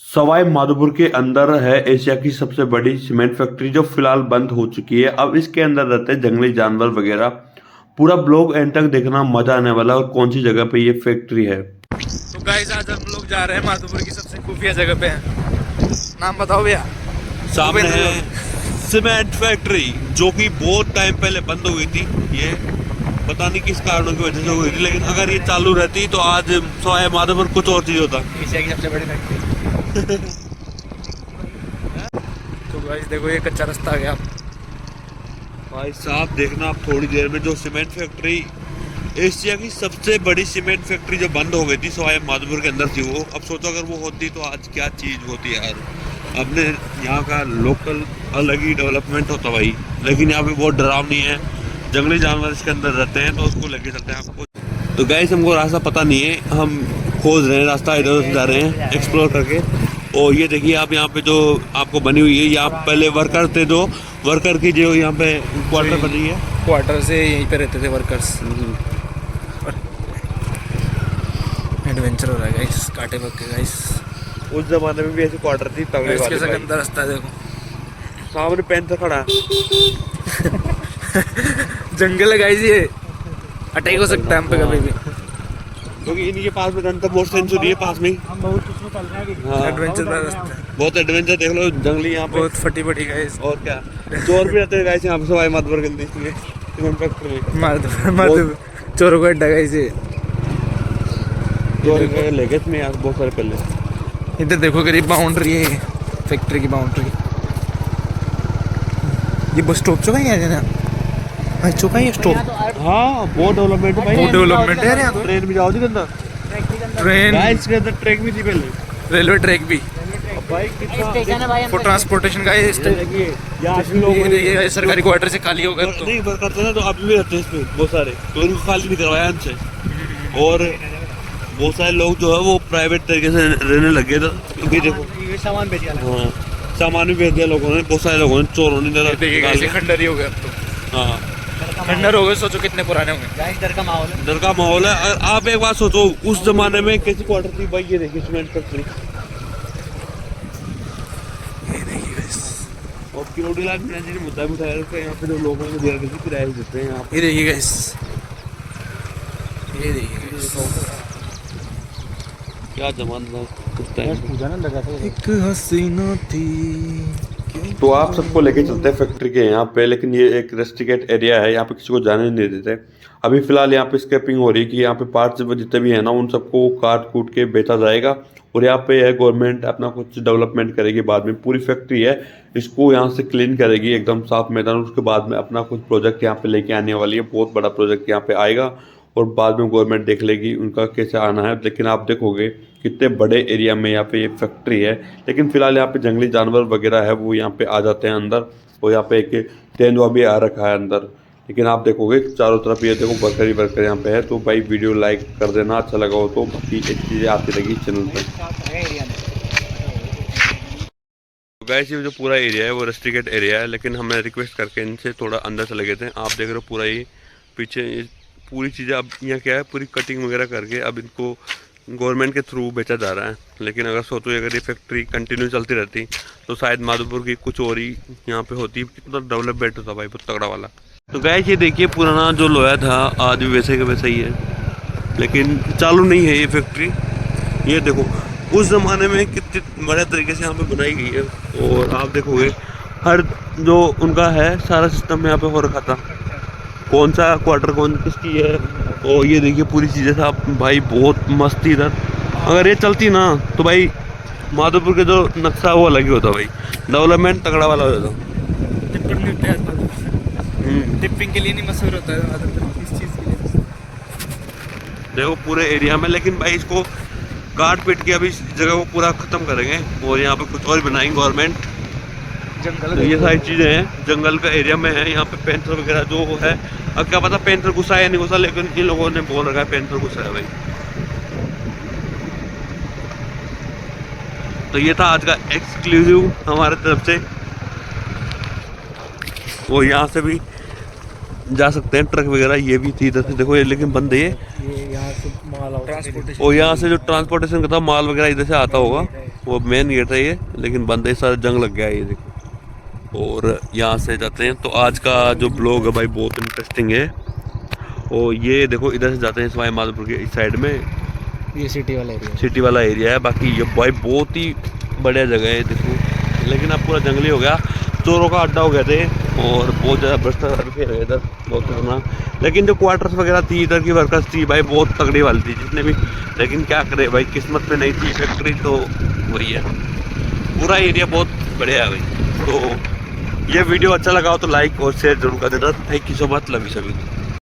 सवाई माधोपुर के अंदर है एशिया की सबसे बड़ी सीमेंट फैक्ट्री जो फिलहाल बंद हो चुकी है। अब इसके अंदर रहते हैं जंगली जानवर वगैरह। पूरा ब्लॉग एंड तक देखना, मजा आने वाला है। और कौन सी जगह पे ये फैक्ट्री है। तो गाइस आज हम लोग जा रहे हैं माधोपुर की सबसे खुफिया जगह पे। नाम बताओ भैया। सामने है सीमेंट फैक्ट्री जो कि बहुत टाइम पहले बंद हो गई थी। ये पता नहीं किस कारणों की वजह से हो गई थी, लेकिन अगर ये चालू रहती तो आज सवाई माधोपुर कुछ और चीज होता। एशिया की सबसे बड़ी फैक्ट्री। तो गाइस देखो ये कच्चा रास्ता आ गया। भाई साहब देखना आप थोड़ी देर में जो सीमेंट फैक्ट्री, एशिया की सबसे बड़ी सीमेंट फैक्ट्री जो बंद हो गई थी सवाई माधोपुर के अंदर थी वो। अब सोचो अगर वो होती तो आज क्या चीज होती यार। अपने यहाँ का लोकल अलग ही डेवलपमेंट होता भाई, लेकिन यहाँ पे बहुत डरावनी है। जंगली जानवर इसके अंदर रहते हैं तो उसको लेके चलते हैं आपको। तो गाइस हमको रास्ता पता नहीं है, हम खोज रहे हैं रास्ता, इधर उधर जा रहे हैं एक्सप्लोर करके। और ये देखिए आप यहाँ पे जो आपको बनी हुई है, यहाँ पहले वर्कर थे जो वर्कर की जो यहाँ पे क्वार्टर बनी है। क्वार्टर से यहीं पे रहते थे वर्कर्स। एडवेंचर हो रहा है गाइस, कांटे पक्के गाइस। उस जमाने में भी ऐसी क्वार्टर थी तगड़ी वाली। कैसा गंदा रास्ता है देखो। सामने पैंथर खड़ा है। जंगल है गाइस, ये अटैक हो सकता है हम पे कभी भी। क्योंकि इनके पास में रणथंभौर बहुत सेंचुरी है पास में। हाँ, एडवेंचर का रास्ता है। बहुत एडवेंचर देख लो जंगली यहाँ पे बहुत फटी पड़ी गाइस। और क्या चोर भी रहते हैं गाइस यहाँ पे सवाई माधोपुर के अंदर, इसलिए सीमेंट फैक्ट्री में माधोपुर चोरों को अड्डा गाइस ये। चोर लेके इसमें यार बहुत सारे पहले। इधर देखो करीब बाउंड्री है फैक्ट्री की बाउंड्री। ये बस स्टॉप चुका है ना भाई, चुका है स्टॉप। हाँ बहुत डेवलपमेंट है भाई, बहुत डेवलपमेंट है यार। ट्रेन भी जाओ जी अंदर। ट्रेन गाइस के अंदर ट्रैक भी थी पहले, रेलवे ट्रैक भी भाई कितना फॉर ट्रांसपोर्टेशन का। ये सरकारी क्वार्टर से खाली होगा तो नहीं वर्क करते ना, तो आप भी रहते हैं इसमें बहुत सारे, तो उनको खाली नहीं करवाया हमसे। और बहुत सारे लोग जो है वो प्राइवेट तरीके से रहने लग गए थे, क्योंकि देखो सामान बेच दिया। हाँ सामान भी बेच दिया लोगों ने, बहुत सारे लोगों ने, चोरों ने। खंडर ही हो गया अब तो। हाँ खंडर हो गए, सोचो कितने पुराने होंगे। डर का माहौल है, डर का माहौल है। और आप एक बात सोचो उस जमाने में कैसी क्वार्टर थी भाई। ये देखिए सीमेंट फैक्ट्री और सिक्योरिटी लाइन जी ने मुद्दा भी उठाया है यहाँ पे जो लोगों को दिया किसी किराए देते हैं यहाँ पे। ये देखिए गाइस, ये देखिए क्या जमाना उस टाइम। एक हसीना थी। तो आप सबको लेके चलते हैं फैक्ट्री के यहाँ पे, लेकिन ये एक रेस्ट्रिकेट एरिया है, यहाँ पे किसी को जाने नहीं देते। अभी फिलहाल यहाँ पे स्क्रैपिंग हो रही है कि यहाँ पे पार्ट्स जितने भी है ना उन सबको काट कूट के बेचा जाएगा। और यहाँ पे है गवर्नमेंट अपना कुछ डेवलपमेंट करेगी बाद में। पूरी फैक्ट्री है, इसको यहाँ से क्लीन करेगी एकदम साफ मैदान। उसके बाद में अपना कुछ प्रोजेक्ट यहाँ पे लेके आने वाली है, बहुत बड़ा प्रोजेक्ट यहाँ पे आएगा। और बाद में गवर्नमेंट देख लेगी उनका कैसे आना है। लेकिन आप देखोगे कितने बड़े एरिया में यहाँ पे ये फैक्ट्री है। लेकिन फिलहाल यहाँ पे जंगली जानवर वगैरह है वो यहाँ पे आ जाते हैं अंदर। और यहाँ पे एक तेंदुआ भी आ रखा है अंदर। लेकिन आप देखोगे चारों तरफ ये देखो वर्कर ही वर्कर यहाँ पे है। तो भाई वीडियो लाइक कर देना अच्छा लगा हो तो, बाकी एक चीज़ें आती रहेगी चैनल पर। गाइस ये जो पूरा एरिया है वो रेस्ट्रिकेट एरिया है, लेकिन हमने रिक्वेस्ट करके इनसे थोड़ा अंदर चले गए थे। आप देख रहे हो पूरा ये पीछे पूरी चीज़ें अब यहाँ क्या है, पूरी कटिंग वगैरह करके अब इनको गवर्नमेंट के थ्रू बेचा जा रहा है। लेकिन अगर सोचो अगर ये फैक्ट्री कंटिन्यू चलती रहती तो शायद माधोपुर की कुछ और ही यहाँ पे होती, कितना डेवलपमेंट होता भाई, बहुत तगड़ा वाला। तो गाइस ये देखिए पुराना जो लोहा था आज भी वैसे का वैसा ही है, लेकिन चालू नहीं है ये फैक्ट्री। ये देखो उस ज़माने में कितने बड़े तरीके से यहाँ पे बनाई गई है। और आप देखोगे हर जो उनका है सारा सिस्टम यहाँ पे हो रखा था, कौन सा क्वार्टर कौन किसकी है। और ये देखिए पूरी चीज़ें था भाई, बहुत मस्त थी इधर। अगर ये चलती ना तो भाई माधोपुर के जो नक्शा वो अलग ही होता भाई, डेवलपमेंट तगड़ा वाला हो जाता। टिपिंग के लिए नहीं मशहूर होता है इस चीज़ के लिए। देखो पूरे एरिया में, लेकिन भाई इसको काट पीट के अभी इस जगह को पूरा ख़त्म करेंगे और यहाँ पे कुछ और बनाएंगे गवर्नमेंट। जंगल तो ये सारी चीज़ें हैं, जंगल का एरिया में है। यहाँ पे पैंथर वगैरह जो है, अब क्या पता पैंथर घुसा है या नहीं घुसा, लेकिन इन लोगों ने बोल रखा है पैंथर घुसा है भाई। तो ये था आज का एक्सक्लूसिव हमारे तरफ से। वो यहाँ से भी जा सकते हैं ट्रक वगैरह, ये भी थी इधर से देखो ये, लेकिन बंद है ये। यहाँ से माल और यहाँ से जो ट्रांसपोर्टेशन का था माल वगैरह इधर से आता होगा। वो मेन गेट है ये, लेकिन बंद है, सारा जंग लग गया है ये देखो। और यहाँ से जाते हैं। तो आज का जो ब्लॉग है भाई बहुत इंटरेस्टिंग है। और ये देखो इधर से जाते हैं सवाई माधोपुर के इस साइड में, ये सिटी वाला एरिया, सिटी वाला एरिया है। बाकी ये भाई बहुत ही बढ़िया जगह है देखो, लेकिन अब पूरा जंगली हो गया, चोरों का अड्डा हो गया थे और बहुत ज़्यादा भ्रष्टाचार भी रहे इधर, बहुत खतरनाक। लेकिन जो क्वार्टर्स वगैरह थी इधर की वर्कर्स थी भाई बहुत तगड़ी वाली थी जितने भी, लेकिन क्या करे भाई किस्मत में नहीं थी फैक्ट्री, तो वही है। पूरा एरिया बहुत बढ़िया है भाई। तो ये वीडियो अच्छा लगा हो तो लाइक और शेयर जरूर कर देना। Thank you so much, love you सभी।